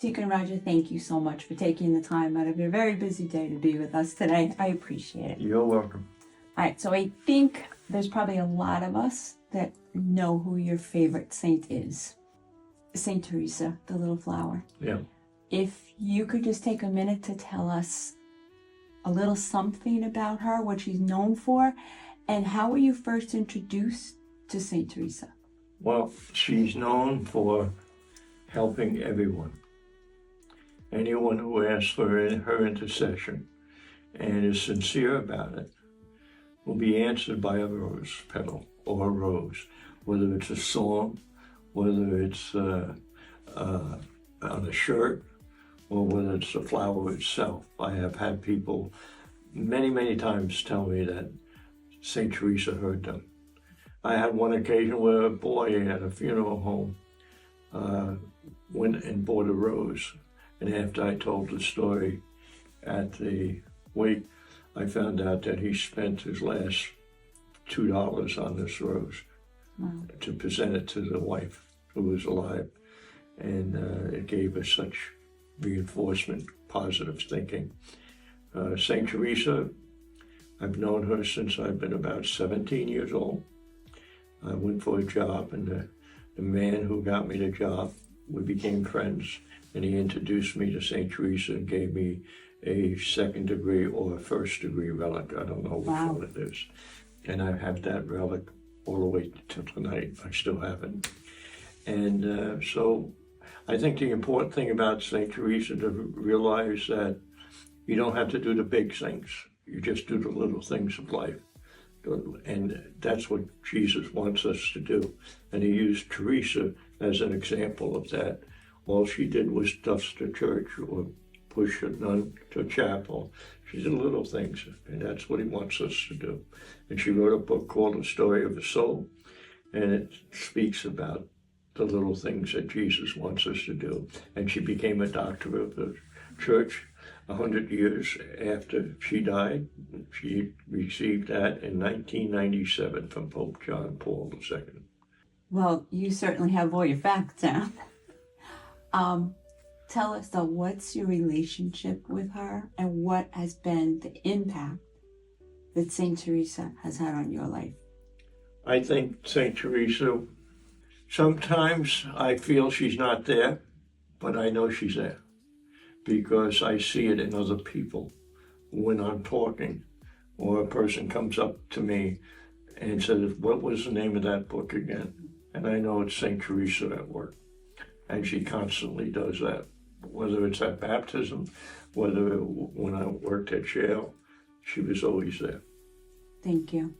Deacon Roger, thank you so much for taking the time out of your very busy day to be with us today. I appreciate it. You're welcome. All right, so I think there's probably a lot of us that know who your favorite saint is. Saint Teresa, the little flower. Yeah. If you could just take a minute to tell us a little something about her, what she's known for, and how were you first introduced to Saint Teresa? Well, she's known for helping everyone. Anyone who asks for her intercession and is sincere about it will be answered by a rose petal or a rose, whether it's a song, whether it's on a shirt, or whether it's the flower itself. I have had people many, many times tell me that St. Teresa heard them. I had one occasion where a boy at a funeral home went and bought a rose. And after I told the story at the wake, I found out that he spent his last $2 on this rose to present it to the wife who was alive. And it gave us such reinforcement, positive thinking. St. Teresa, I've known her since I've been about 17 years old. I went for a job, and the man who got me the job, we became friends, and he introduced me to St. Teresa and gave me a second degree or a first degree relic. I don't know which one it is. And I have that relic all the way till tonight. I still have it. And so I think the important thing about St. Teresa to realize that you don't have to do the big things. You just do the little things of life. And that's what Jesus wants us to do. And he used Teresa as an example of that. All she did was dust a church or push a nun to a chapel. She did little things, and that's what he wants us to do. And she wrote a book called The Story of the Soul, and it speaks about the little things that Jesus wants us to do. And she became a doctor of the church 100 years after she died. She received that in 1997 from Pope John Paul II. Well, you certainly have all your facts down. Tell us, though, what's your relationship with her and what has been the impact that St. Teresa has had on your life? I think St. Teresa, sometimes I feel she's not there, but I know she's there because I see it in other people. When I'm talking or a person comes up to me and says, "What was the name of that book again?" And I know it's St. Teresa at work. And she constantly does that, whether it's at baptism, whether when I worked at jail, she was always there. Thank you.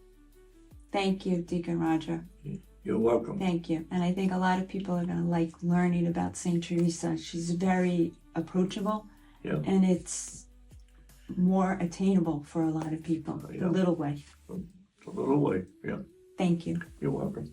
Thank you, Deacon Roger. You're welcome. Thank you. And I think a lot of people are going to like learning about St. Teresa. She's very approachable, and it's more attainable for a lot of people, Yeah. a little way. A little way, yeah. Thank you. You're welcome.